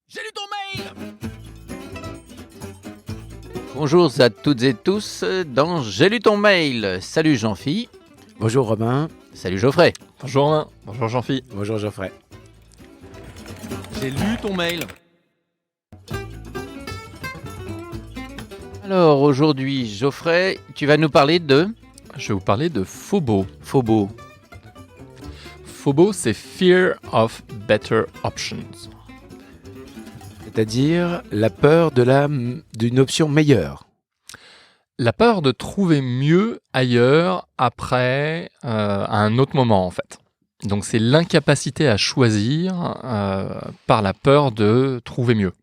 J'ai lu ton mail. Bonjour à toutes et tous dans J'ai lu ton mail. Salut Jean-Phi. Bonjour Romain. Salut Geoffrey. Bonjour Romain, bonjour Jean-Phi. Bonjour Geoffrey. J'ai lu ton mail. Alors aujourd'hui Geoffrey, tu vas nous parler de Je vais vous parler de FOBO. FOBO. FOBO, c'est Fear of Better Options. C'est-à-dire la peur d'une option meilleure. La peur de trouver mieux ailleurs après, à un autre moment en fait. Donc c'est l'incapacité à choisir par la peur de trouver mieux.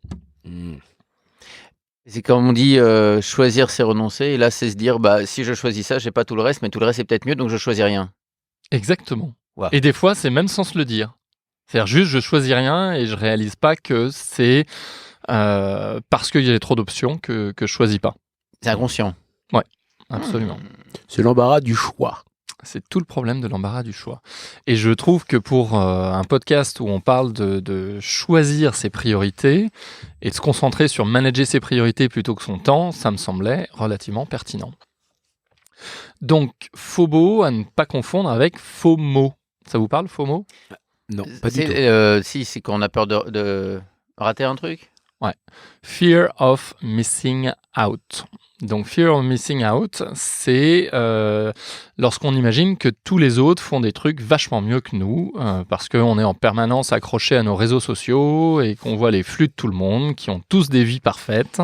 C'est comme on dit, choisir c'est renoncer. Et là c'est se dire, si je choisis ça, j'ai pas tout le reste, mais tout le reste est peut-être mieux, donc je choisis rien. Exactement. Wow. Et des fois c'est même sans se le dire. C'est-à-dire juste je choisis rien et je réalise pas que c'est parce qu'il y a trop d'options que je choisis pas. C'est inconscient. Absolument. C'est l'embarras du choix. C'est tout le problème de l'embarras du choix. Et je trouve que pour un podcast où on parle de choisir ses priorités et de se concentrer sur manager ses priorités plutôt que son temps, ça me semblait relativement pertinent. Donc, FOBO, à ne pas confondre avec FOMO. Ça vous parle, FOMO ? Non, pas du tout. C'est quand on a peur de rater un truc. Ouais. Fear of missing out. Donc, fear of missing out, c'est lorsqu'on imagine que tous les autres font des trucs vachement mieux que nous, parce qu'on est en permanence accroché à nos réseaux sociaux et qu'on voit les flux de tout le monde, qui ont tous des vies parfaites,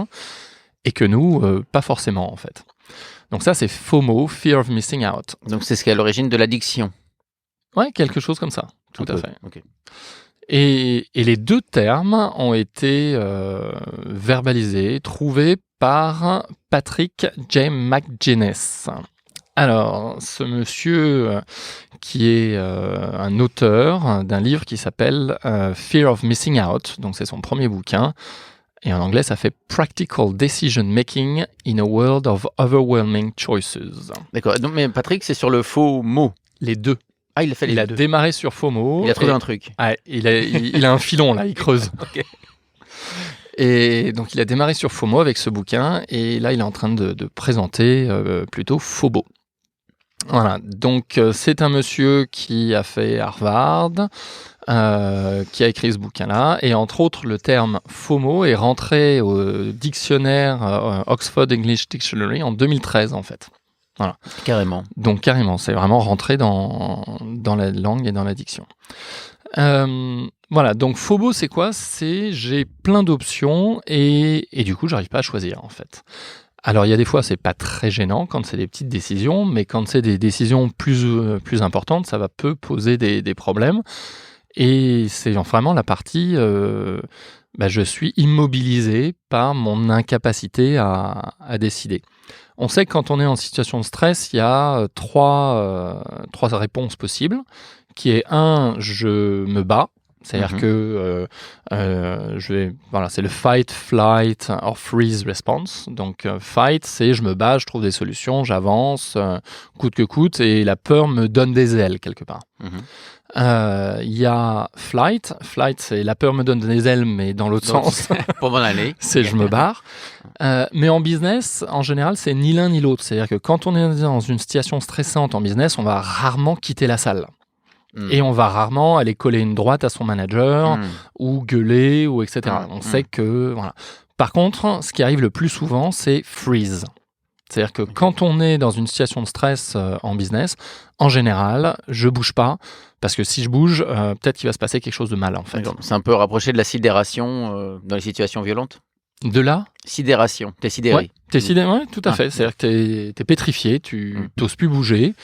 et que nous, pas forcément en fait. Donc ça, c'est FOMO, Fear of Missing Out. Donc c'est ce qui est à l'origine de l'addiction. Ouais, quelque chose comme ça, tout à fait. Okay. Et les deux termes ont été verbalisés, trouvés par Patrick J. McGinnis. Alors, ce monsieur qui est un auteur d'un livre qui s'appelle Fear of Missing Out, donc c'est son premier bouquin, et en anglais ça fait Practical Decision Making in a World of Overwhelming Choices. D'accord, donc, mais Patrick, c'est sur le faux mot. Les deux. Ah, il a fait les Il a deux. démarré sur FOMO. Il a trouvé un truc. Ah, il a un filon là, il creuse. Ok. Et donc il a démarré sur FOMO avec ce bouquin et là il est en train de présenter plutôt FOBO. Voilà, donc c'est un monsieur qui a fait Harvard, qui a écrit ce bouquin-là et entre autres le terme FOMO est rentré au dictionnaire Oxford English Dictionary en 2013 en fait. Voilà. Carrément. Donc carrément, c'est vraiment rentré dans la langue et dans la diction. Voilà, donc FOBO c'est quoi ? C'est j'ai plein d'options et du coup j'arrive pas à choisir en fait. Alors il y a des fois c'est pas très gênant quand c'est des petites décisions, mais quand c'est des décisions plus importantes, ça peut poser des problèmes. Et c'est vraiment la partie je suis immobilisé par mon incapacité à décider. On sait que quand on est en situation de stress, il y a trois réponses possibles, qui est je me bats, c'est-à-dire que c'est le fight, flight or freeze response. Donc fight, c'est je me bats, je trouve des solutions, j'avance, coûte que coûte, et la peur me donne des ailes quelque part. Il y a flight, c'est la peur me donne des ailes, mais dans l'autre sens. Pour m'en aller. C'est je me barre. Mais en business, en général, c'est ni l'un ni l'autre. C'est-à-dire que quand on est dans une situation stressante en business, on va rarement quitter la salle. Et on va rarement aller coller une droite à son manager ou gueuler ou etc. On sait que voilà. Par contre, ce qui arrive le plus souvent, c'est freeze. C'est-à-dire que quand on est dans une situation de stress en business, en général, je bouge pas parce que si je bouge, peut-être qu'il va se passer quelque chose de mal en fait. C'est un peu rapproché de la sidération dans les situations violentes. De là ? Sidération. T'es sidéré. Ouais, t'es sidéré, ouais, tout à fait. C'est-à-dire que t'es pétrifié, tu n'oses plus bouger.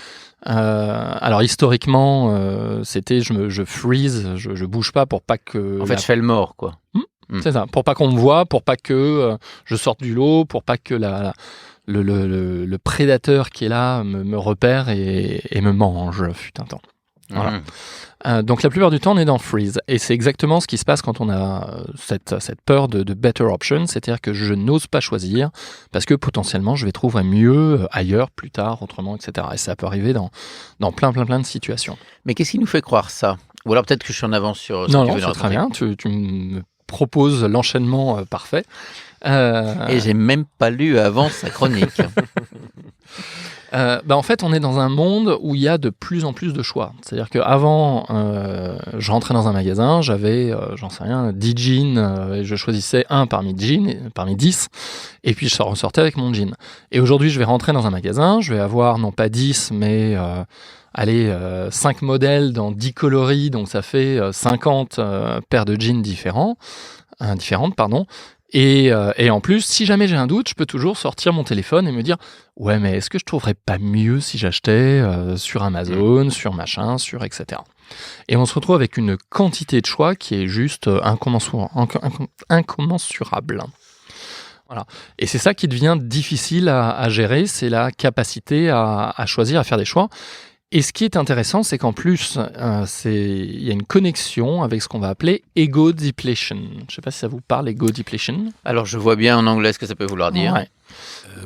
Alors historiquement, c'était je freeze, je bouge pas pour pas que. En fait, je fais le mort, quoi. C'est ça, pour pas qu'on me voie, pour pas que je sorte du lot, pour pas que le prédateur qui est là me repère et me mange, fut un temps. Voilà. Donc la plupart du temps, on est dans freeze. Et c'est exactement ce qui se passe quand on a cette peur de better option, c'est-à-dire que je n'ose pas choisir parce que potentiellement, je vais trouver mieux ailleurs, plus tard, autrement, etc. Et ça peut arriver dans plein de situations. Mais qu'est-ce qui nous fait croire ça ? Ou alors peut-être que je suis en avance sur ce non, que tu veux c'est très bien. Tu me propose l'enchaînement parfait. Et j'ai même pas lu avant sa chronique. En fait, on est dans un monde où il y a de plus en plus de choix. C'est-à-dire qu'avant, je rentrais dans un magasin, j'avais, j'en sais rien, 10 jeans, et je choisissais un parmi 10, et puis je ressortais avec mon jean. Et aujourd'hui, je vais rentrer dans un magasin, je vais avoir non pas 10, mais 5 modèles dans 10 coloris, donc ça fait 50 paires de jeans différentes. Et en plus, si jamais j'ai un doute, je peux toujours sortir mon téléphone et me dire « Ouais, mais est-ce que je trouverais pas mieux si j'achetais sur Amazon, sur machin, sur etc. » Et on se retrouve avec une quantité de choix qui est juste incommensurable. Voilà. Et c'est ça qui devient difficile à gérer, c'est la capacité à choisir, à faire des choix. Et ce qui est intéressant, c'est qu'en plus, il y a une connexion avec ce qu'on va appeler ego depletion. Je ne sais pas si ça vous parle, ego depletion. Alors, je vois bien en anglais ce que ça peut vouloir dire. Ouais.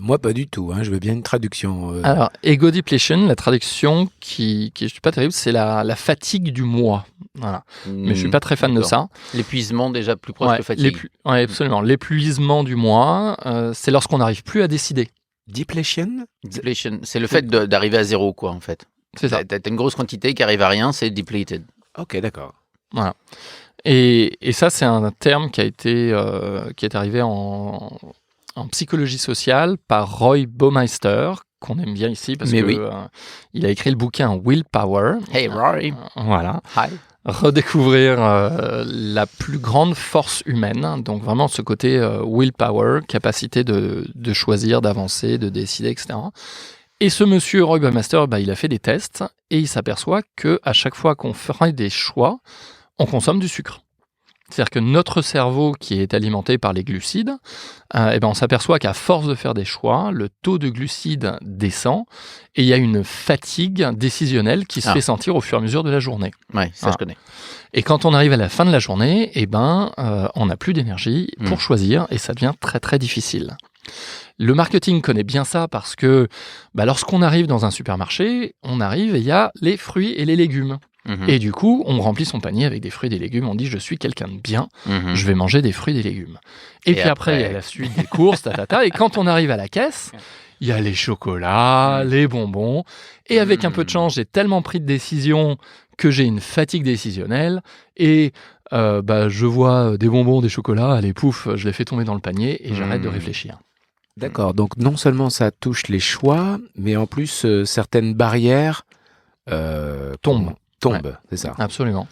Moi, pas du tout. Je veux bien une traduction. Alors, ego depletion, la traduction qui est pas terrible, c'est la fatigue du moi. Voilà. Mais je ne suis pas très fan de ça. L'épuisement, déjà plus proche que fatigue. Oui, absolument. L'épuisement du moi, c'est lorsqu'on n'arrive plus à décider. Depletion ? Depletion, c'est le fait d'arriver à zéro, quoi, en fait. C'est ça. T'as une grosse quantité qui arrive à rien, c'est depleted. Ok, d'accord. Voilà. Et ça, c'est un terme qui est arrivé en psychologie sociale par Roy Baumeister, qu'on aime bien ici parce il a écrit le bouquin Willpower. Hey Rory. Voilà. Hi. Redécouvrir la plus grande force humaine, donc vraiment ce côté willpower, capacité de choisir, d'avancer, de décider, etc. Et ce monsieur Roy Baumeister, il a fait des tests et il s'aperçoit qu'à chaque fois qu'on fait des choix, on consomme du sucre. C'est-à-dire que notre cerveau, qui est alimenté par les glucides, on s'aperçoit qu'à force de faire des choix, le taux de glucides descend et il y a une fatigue décisionnelle qui se fait sentir au fur et à mesure de la journée. Oui, ça je connais. Et quand on arrive à la fin de la journée, on n'a plus d'énergie pour choisir et ça devient très très difficile. Le marketing connaît bien ça parce que lorsqu'on arrive dans un supermarché, on arrive et il y a les fruits et les légumes. Et du coup, on remplit son panier avec des fruits et des légumes. On dit, je suis quelqu'un de bien, je vais manger des fruits et des légumes. Et puis après, il y a la suite des courses, et quand on arrive à la caisse, il y a les chocolats, les bonbons. Et avec un peu de chance, j'ai tellement pris de décisions que j'ai une fatigue décisionnelle. Et je vois des bonbons, des chocolats, allez, pouf, je les fais tomber dans le panier et j'arrête de réfléchir. D'accord, donc non seulement ça touche les choix, mais en plus certaines barrières tombent, c'est ça. Absolument.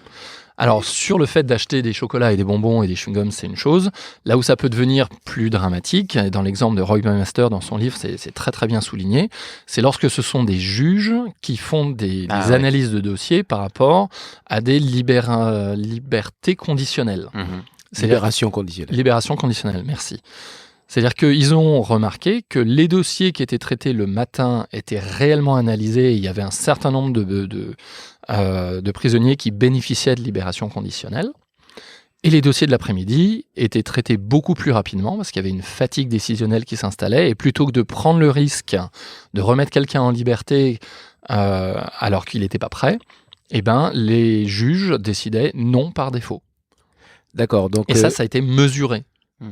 Alors, sur le fait d'acheter des chocolats et des bonbons et des chewing-gums, c'est une chose. Là où ça peut devenir plus dramatique, et dans l'exemple de Roy Baumeister dans son livre, c'est très très bien souligné, c'est lorsque ce sont des juges qui font des analyses de dossiers par rapport à des libertés conditionnelles. Libération conditionnelle. Libération conditionnelle, merci. C'est-à-dire qu'ils ont remarqué que les dossiers qui étaient traités le matin étaient réellement analysés et il y avait un certain nombre de prisonniers qui bénéficiaient de libération conditionnelle. Et les dossiers de l'après-midi étaient traités beaucoup plus rapidement parce qu'il y avait une fatigue décisionnelle qui s'installait et plutôt que de prendre le risque de remettre quelqu'un en liberté alors qu'il n'était pas prêt, les juges décidaient non par défaut. D'accord. Donc, et ça a été mesuré.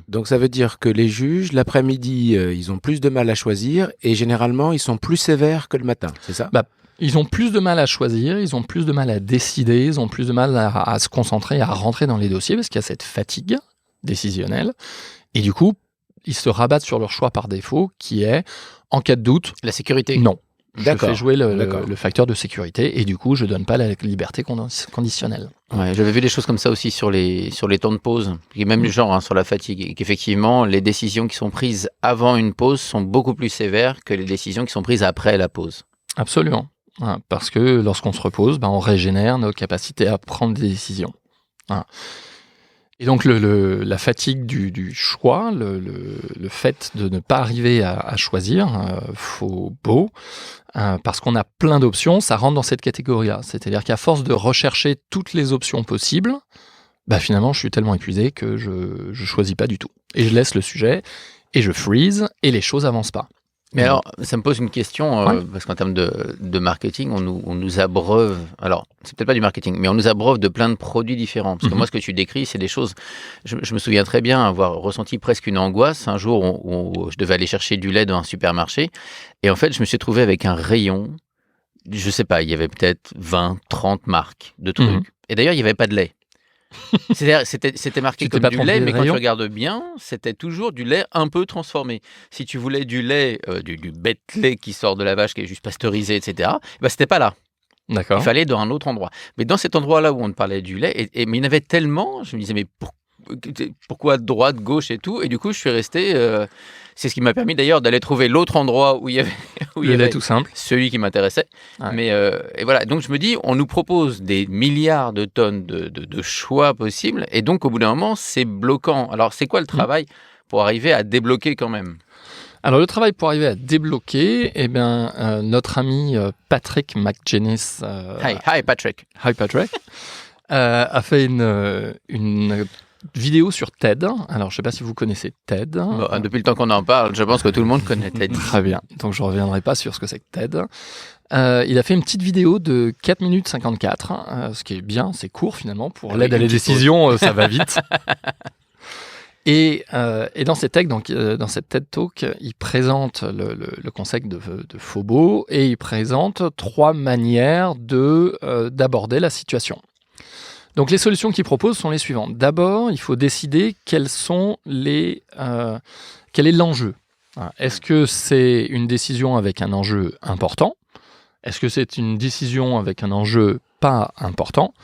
Donc ça veut dire que les juges, l'après-midi, ils ont plus de mal à choisir et généralement, ils sont plus sévères que le matin, c'est ça ? Ils ont plus de mal à choisir, ils ont plus de mal à décider, ils ont plus de mal à se concentrer, à rentrer dans les dossiers parce qu'il y a cette fatigue décisionnelle. Et du coup, ils se rabattent sur leur choix par défaut qui est, en cas de doute, la sécurité. Non. Je fais jouer le facteur de sécurité et du coup, je donne pas la liberté conditionnelle. Ouais, j'avais vu des choses comme ça aussi sur les temps de pause, et même du genre sur la fatigue, et qu'effectivement, les décisions qui sont prises avant une pause sont beaucoup plus sévères que les décisions qui sont prises après la pause. Absolument. Parce que lorsqu'on se repose, on régénère nos capacités à prendre des décisions. Et donc la fatigue du choix, le fait de ne pas arriver à choisir, parce qu'on a plein d'options, ça rentre dans cette catégorie-là. C'est-à-dire qu'à force de rechercher toutes les options possibles, finalement je suis tellement épuisé que je choisis pas du tout. Et je laisse le sujet, et je freeze, et les choses avancent pas. Mais alors, ça me pose une question, Ouais. parce qu'en termes de marketing, on nous abreuve, alors, c'est peut-être pas du marketing, mais on nous abreuve de plein de produits différents. Parce que Mhm. moi, ce que tu décris, c'est des choses, je me souviens très bien avoir ressenti presque une angoisse un jour où je devais aller chercher du lait dans un supermarché. Et en fait, je me suis trouvé avec un rayon, je sais pas, il y avait peut-être 20, 30 marques de trucs. Mhm. Et d'ailleurs, il n'y avait pas de lait. C'est-à-dire, c'était marqué Tu t'es comme pas du trompé lait, de mais quand tu rayon? regardes bien, c'était toujours du lait un peu transformé. Si tu voulais du lait, du bête lait qui sort de la vache, qui est juste pasteurisé, etc., bah, c'était pas là. Il D'accord. fallait dans un autre endroit. Mais dans cet endroit-là où on parlait du lait, mais il y en avait tellement, je me disais, mais pourquoi droite, gauche et tout? Et du coup, je suis resté. C'est ce qui m'a permis d'ailleurs d'aller trouver l'autre endroit où il y avait, où il y Le lait avait tout simple. celui qui m'intéressait. Ouais. Mais et voilà, donc je me dis, on nous propose des milliards de tonnes de choix possibles, et donc au bout d'un moment, c'est bloquant. Alors, c'est quoi le travail pour arriver à débloquer quand même? Alors le travail pour arriver à débloquer, eh bien, notre ami Patrick McGinnis, Hi Patrick. Hi Patrick, a fait une vidéo sur TED. Alors je ne sais pas si vous connaissez TED. Bon, depuis le temps qu'on en parle, je pense que tout le monde connaît Ted. Très bien, donc je ne reviendrai pas sur ce que c'est que TED. Il a fait une petite vidéo de 4 minutes 54, ce qui est bien, c'est court finalement. Pour Ah l'aide oui, à la une petite décision, ça va vite. Et dans cette TED Talk, il présente le concept de Phobo et il présente 3 manières d'aborder la situation. Donc les solutions qu'il propose sont les suivantes. D'abord, il faut décider quel est l'enjeu. Est-ce que c'est une décision avec un enjeu important? Est-ce que c'est une décision avec un enjeu pas important?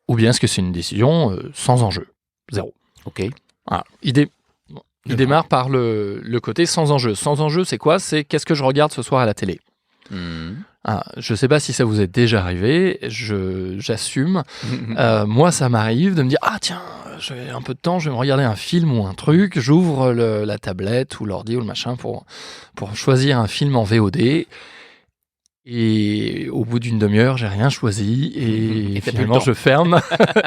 Ou bien est-ce que c'est une décision sans enjeu? Zéro. Ok. Voilà. Il démarre par le côté sans enjeu. Sans enjeu, c'est quoi? C'est qu'est-ce que je regarde ce soir à la télé? Je ne sais pas si ça vous est déjà arrivé, j'assume. Moi, ça m'arrive de me dire « Ah tiens, j'ai un peu de temps, je vais me regarder un film ou un truc. » J'ouvre la tablette ou l'ordi ou le machin pour choisir un film en VOD. Et au bout d'une demi-heure, j'ai rien choisi et finalement je ferme.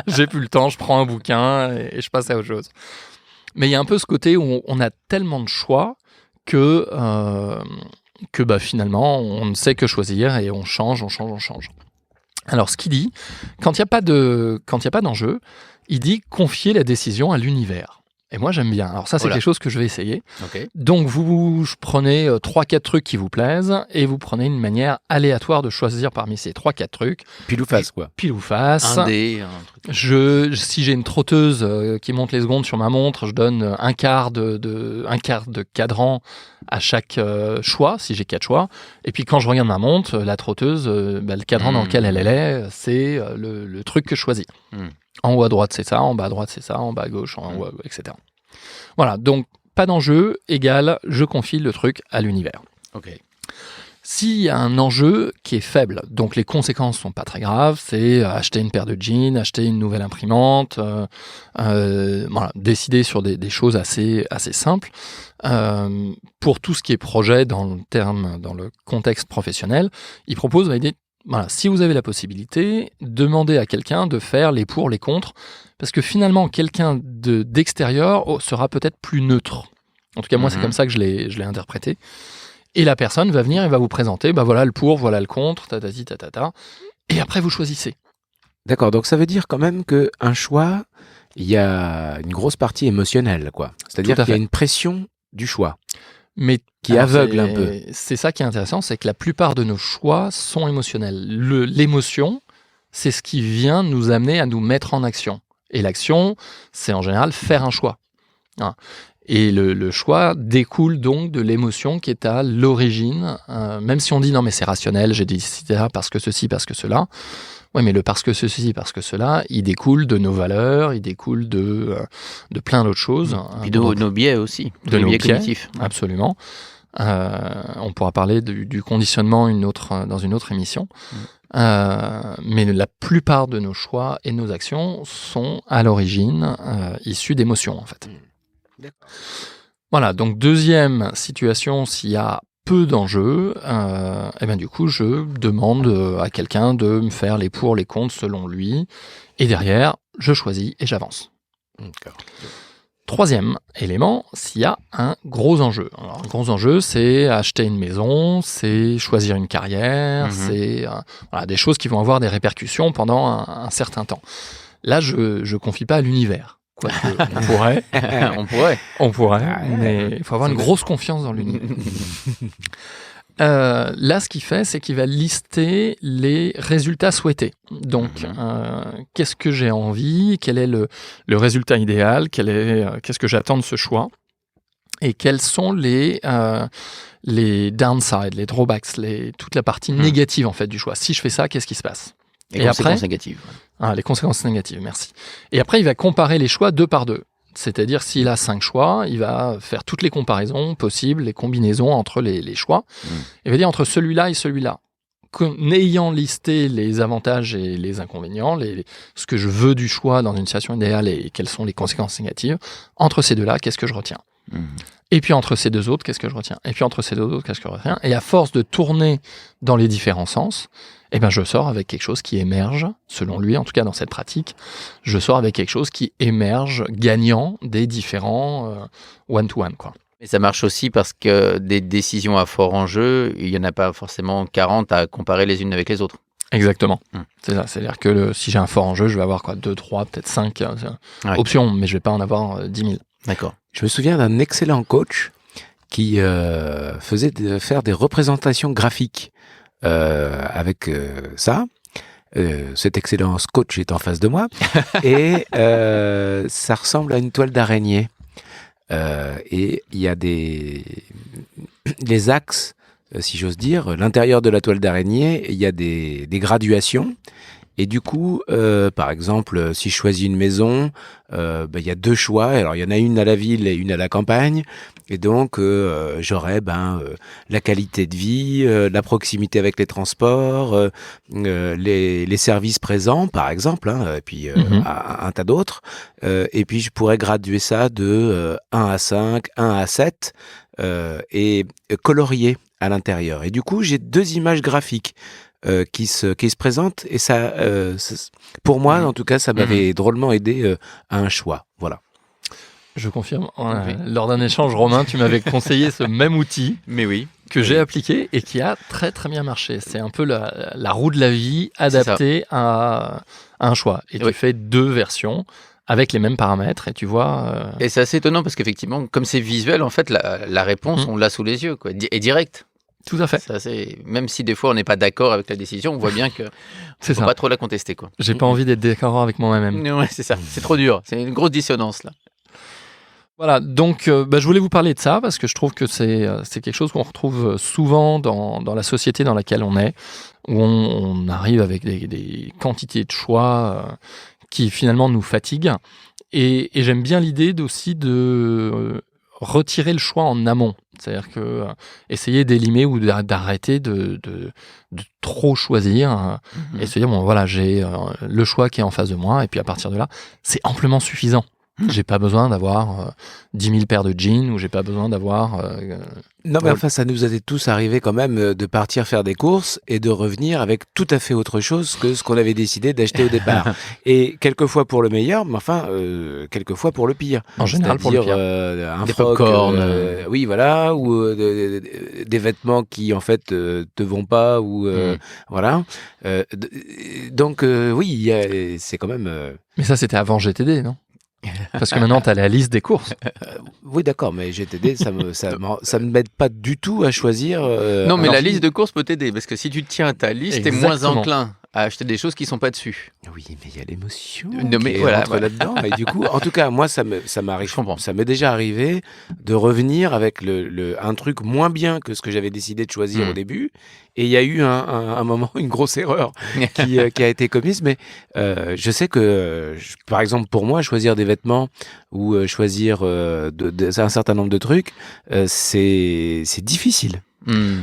J'ai plus le temps, je prends un bouquin et je passe à autre chose. Mais il y a un peu ce côté où on a tellement de choix que finalement on ne sait que choisir et on change. Alors ce qu'il dit, quand il n'y a pas d'enjeu, il dit confier la décision à l'univers. Et moi j'aime bien. Alors ça c'est quelque chose que je vais essayer. Ok. Donc vous prenez 3-4 trucs qui vous plaisent et vous prenez une manière aléatoire de choisir parmi ces 3-4 trucs. Pile ou face, quoi. Pile ou face. Un dé, un truc. Si j'ai une trotteuse qui monte les secondes sur ma montre, je donne un quart de cadran à chaque choix, si j'ai 4 choix. Et puis quand je regarde ma montre, la trotteuse, le cadran dans lequel elle est, c'est le truc que je choisis. En haut à droite, c'est ça, en bas à droite, c'est ça, en bas à gauche, en haut, etc. Voilà, donc pas d'enjeu égale je confie le truc à l'univers. Ok. S'il y a un enjeu qui est faible, donc les conséquences sont pas très graves, c'est acheter une paire de jeans, acheter une nouvelle imprimante, voilà, décider sur des choses assez simples. Pour tout ce qui est projet dans le contexte professionnel, il propose une idée. Voilà, si vous avez la possibilité, demandez à quelqu'un de faire les pour, les contre, parce que finalement, quelqu'un d'extérieur sera peut-être plus neutre. En tout cas, moi, c'est comme ça que je l'ai interprété. Et la personne va venir et va vous présenter, voilà le pour, voilà le contre, tatati, tatata. Et après, vous choisissez. D'accord, donc ça veut dire quand même qu'un choix, il y a une grosse partie émotionnelle, quoi. C'est-à-dire qu'il y a une pression du choix. Mais qui aveugle un peu. C'est ça qui est intéressant, c'est que la plupart de nos choix sont émotionnels. L'émotion, c'est ce qui vient nous amener à nous mettre en action. Et l'action, c'est en général faire un choix. Et le choix découle donc de l'émotion qui est à l'origine, même si on dit non mais c'est rationnel, j'ai décidé ça parce que ceci, parce que cela. Oui, mais le parce que ceci, parce que cela, il découle de nos valeurs, il découle de plein d'autres choses. Et de nos biais aussi, de nos biais biais cognitifs. Absolument. On pourra parler du conditionnement dans une autre émission. Mais la plupart de nos choix et nos actions sont à l'origine issus d'émotions, en fait. D'accord. Voilà, donc deuxième situation, s'il y a peu d'enjeux, du coup, je demande à quelqu'un de me faire les pour, les contre selon lui. Et derrière, je choisis et j'avance. D'accord. troisième élément, s'il y a un gros enjeu. Alors, un gros enjeu, c'est acheter une maison, c'est choisir une carrière, c'est voilà, des choses qui vont avoir des répercussions pendant un certain temps. Là, je ne confie pas à l'univers. Quoique, on pourrait, mais il faut avoir une grosse confiance dans l'univers. Là, ce qu'il fait, c'est qu'il va lister les résultats souhaités. Donc, qu'est-ce que j'ai envie? Quel est le résultat idéal? Qu'est-ce que j'attends de ce choix? Et quels sont les downsides, les drawbacks, toute la partie négative en fait du choix? Si je fais ça, qu'est-ce qui se passe? Les conséquences négatives. Les conséquences négatives, merci. Et après, il va comparer les choix 2 par 2. C'est-à-dire, s'il a 5 choix, il va faire toutes les comparaisons possibles, les combinaisons entre les choix. Il va dire entre celui-là et celui-là. N'ayant listé les avantages et les inconvénients, ce que je veux du choix dans une situation idéale et quelles sont les conséquences négatives, entre ces deux-là, qu'est-ce que je retiens? Et puis entre ces deux autres, qu'est-ce que je retiens? Et puis entre ces deux autres, qu'est-ce que je retiens? Et à force de tourner dans les différents sens, je sors avec quelque chose qui émerge, selon lui, en tout cas dans cette pratique, je sors avec quelque chose qui émerge gagnant des différents one-to-one, quoi. Et ça marche aussi parce que des décisions à fort enjeu, il n'y en a pas forcément 40 à comparer les unes avec les autres. Exactement. C'est ça. C'est-à-dire que si j'ai un fort enjeu, je vais avoir 2, 3, peut-être 5 options, mais je ne vais pas en avoir 10 000. D'accord. Je me souviens d'un excellent coach qui faisait faire des représentations graphiques avec ça. Cet excellent coach est en face de moi et ça ressemble à une toile d'araignée. Et il y a les axes, si j'ose dire, l'intérieur de la toile d'araignée, il y a des graduations. Et du coup, par exemple, si je choisis une maison, il y a 2 choix. Alors, il y en a une à la ville et une à la campagne. Et donc, j'aurai la qualité de vie, la proximité avec les transports, les services présents, par exemple, et puis un tas d'autres. Et puis, je pourrais graduer ça de 1 à 5, 1 à 7, et colorier à l'intérieur. Et du coup, j'ai 2 images graphiques qui se présentent. Et ça, pour moi, en tout cas, ça m'avait drôlement aidé à un choix. Voilà. Je confirme. Lors d'un échange, Romain, tu m'avais conseillé ce même outil que j'ai appliqué et qui a très très bien marché. C'est un peu la roue de la vie adaptée à un choix. Et tu fais 2 versions avec les mêmes paramètres et tu vois... Et c'est assez étonnant parce qu'effectivement, comme c'est visuel, en fait, la réponse, on l'a sous les yeux, quoi, et direct. Tout à fait. Même si des fois on n'est pas d'accord avec la décision, on voit bien que faut pas trop la contester, quoi. J'ai pas envie d'être d'accord avec moi-même. Ouais, c'est ça. C'est trop dur. C'est une grosse dissonance là. Voilà, donc je voulais vous parler de ça parce que je trouve que c'est quelque chose qu'on retrouve souvent dans la société dans laquelle on est, où on arrive avec des quantités de choix qui finalement nous fatiguent. Et j'aime bien l'idée aussi de retirer le choix en amont. C'est-à-dire que essayer d'éliminer ou d'arrêter de trop choisir et se dire, j'ai le choix qui est en face de moi et puis à partir de là, c'est amplement suffisant. J'ai pas besoin d'avoir 10 000 paires de jeans ou j'ai pas besoin d'avoir... Non, mais enfin, ça nous est tous arrivé quand même de partir faire des courses et de revenir avec tout à fait autre chose que ce qu'on avait décidé d'acheter au départ. Et quelquefois pour le meilleur, mais enfin, quelquefois pour le pire. En général, pour le pire. Un des froc, pop-corn. oui, voilà, ou des vêtements qui en fait te vont pas, ou voilà. Donc oui, c'est quand même... Mais ça, c'était avant GTD, non? Parce que maintenant, tu as la liste des courses. Oui, d'accord, mais GTD, ça ne m'aide pas du tout à choisir. Non, mais la liste de courses peut t'aider, parce que si tu te tiens à ta liste, t'es moins enclin à acheter des choses qui sont pas dessus. Oui, mais il y a l'émotion qui rentre là-dedans. Et du coup, en tout cas, moi, ça m'arrive. Ça m'est déjà arrivé de revenir avec un truc moins bien que ce que j'avais décidé de choisir au début. Et il y a eu un moment, une grosse erreur qui a été commise. Mais je sais que, par exemple, pour moi, choisir des vêtements ou choisir un certain nombre de trucs, c'est difficile.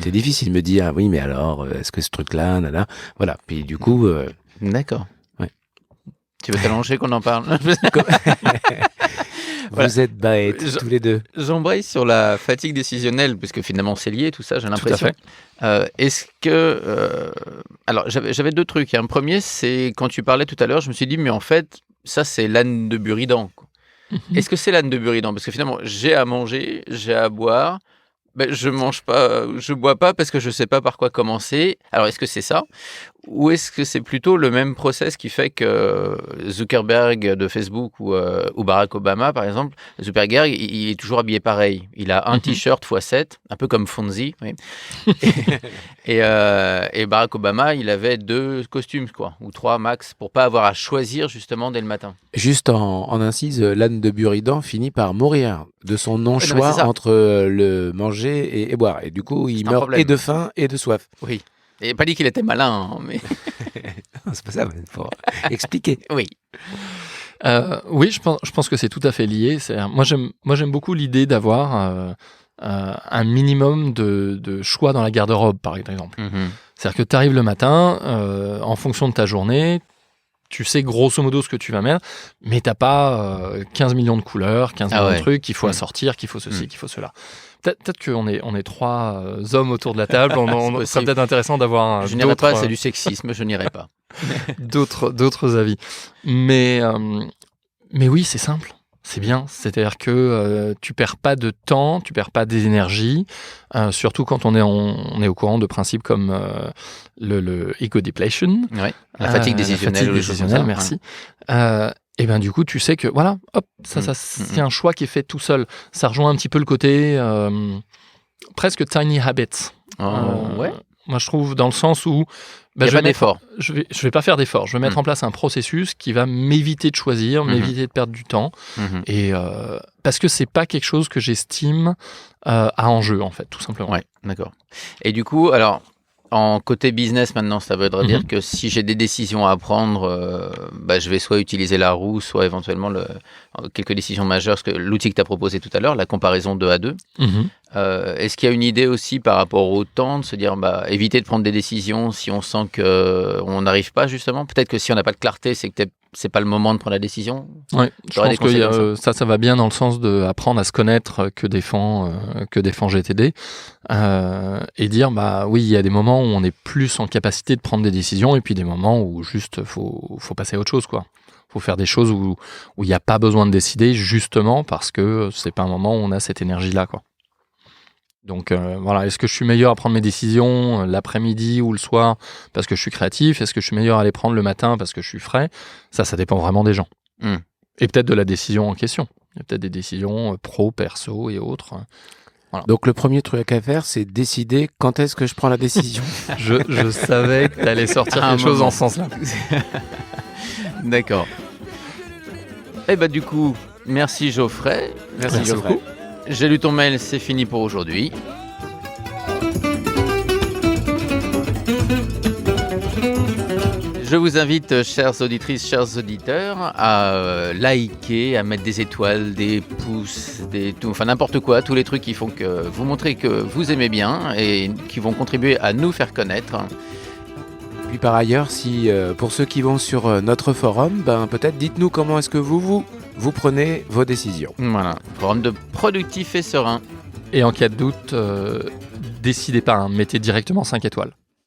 C'est difficile de me dire, ah oui, mais alors, est-ce que ce truc-là, là, voilà. Puis du coup... D'accord. Ouais. Tu veux t'allonger qu'on en parle? Vous êtes bêtes, tous les deux. J'embraye sur la fatigue décisionnelle, puisque finalement c'est lié, tout ça, j'ai l'impression. Tout à fait. Est-ce que... alors, j'avais 2 trucs. Un premier, c'est quand tu parlais tout à l'heure, je me suis dit, mais en fait, ça, c'est l'âne de Buridan, quoi. Est-ce que c'est l'âne de Buridan? Parce que finalement, j'ai à manger, j'ai à boire. Ben, je mange pas, je bois pas parce que je sais pas par quoi commencer. Alors, est-ce que c'est ça? Ou est-ce que c'est plutôt le même process qui fait que Zuckerberg de Facebook ou Barack Obama, par exemple, Zuckerberg, il est toujours habillé pareil. Il a un t-shirt x7, un peu comme Fonzie. Oui. et Barack Obama, il avait 2 costumes, quoi, ou 3 max, pour pas avoir à choisir justement dès le matin. Juste en incise, l'âne de Buridan finit par mourir de son non, mais non-choix c'est ça. entre le manger et boire. Et du coup, il C'est un meurt problème. et de faim et de soif. Oui. Et pas dit qu'il était malin, hein, mais C'est pas ça, mais faut expliquer. oui. Oui, je pense que c'est tout à fait lié. Moi, j'aime beaucoup l'idée d'avoir un minimum de choix dans la garde-robe, par exemple. Mhm. C'est-à-dire que tu arrives le matin, en fonction de ta journée, tu sais grosso modo ce que tu vas mettre, mais t'as pas 15 millions de couleurs, 15 millions de trucs qu'il faut assortir, qu'il faut ceci, qu'il faut cela. Peut-être qu'on est 3 hommes autour de la table, C'est serait peut-être intéressant d'avoir Je n'irai pas, c'est du sexisme, je n'irai pas. d'autres avis. Mais oui, c'est simple. C'est bien. C'est-à-dire que tu perds pas de temps, tu perds pas d'énergie, surtout quand on est au courant de principes comme le ego depletion. Ouais. La fatigue décisionnelle. ou les choses comme ça. Merci. Et ben du coup, tu sais que voilà, hop, ça c'est un choix qui est fait tout seul. Ça rejoint un petit peu le côté presque tiny habits. Ouais. Moi, je trouve dans le sens où Il n'y a pas d'effort. je vais pas faire d'effort. Je vais mettre en place un processus qui va m'éviter de choisir, m'éviter de perdre du temps. Et parce que c'est pas quelque chose que j'estime à enjeu, en fait, tout simplement. Ouais, d'accord. Et du coup, alors, en côté business maintenant, ça voudrait dire que si j'ai des décisions à prendre, je vais soit utiliser la roue, soit éventuellement quelques décisions majeures, parce que l'outil que tu as proposé tout à l'heure, la comparaison 2 à 2. Est-ce qu'il y a une idée aussi par rapport au temps de se dire éviter de prendre des décisions si on sent qu'on n'arrive pas justement? Peut-être que si on n'a pas de clarté, c'est que c'est pas le moment de prendre la décision. Oui, je pense que ça va bien dans le sens d'apprendre à se connaître que défend GTD et dire oui, il y a des moments où on est plus en capacité de prendre des décisions et puis des moments où juste faut passer à autre chose, quoi. Faut faire des choses où il n'y a pas besoin de décider justement parce que c'est pas un moment où on a cette énergie-là, quoi. Donc voilà, est-ce que je suis meilleur à prendre mes décisions l'après-midi ou le soir parce que je suis créatif? Est-ce que je suis meilleur à les prendre le matin parce que je suis frais? Ça dépend vraiment des gens. Et peut-être de la décision en question. Il y a peut-être des décisions pro, perso et autres. Voilà. Donc le premier truc à faire, c'est décider quand est-ce que je prends la décision. Je savais que tu allais sortir quelque chose dans ce sens-là. D'accord. Et du coup, merci Geoffrey. Merci Geoffrey. beaucoup. J'ai lu ton mail, c'est fini pour aujourd'hui. Je vous invite, chères auditrices, chers auditeurs, à liker, à mettre des étoiles, des pouces, n'importe quoi, tous les trucs qui font que vous montrez que vous aimez bien et qui vont contribuer à nous faire connaître. Puis par ailleurs, si pour ceux qui vont sur notre forum, peut-être dites-nous comment est-ce que vous prenez vos décisions. Voilà, forum de productif et serein. Et en cas de doute, décidez pas, mettez directement 5 étoiles.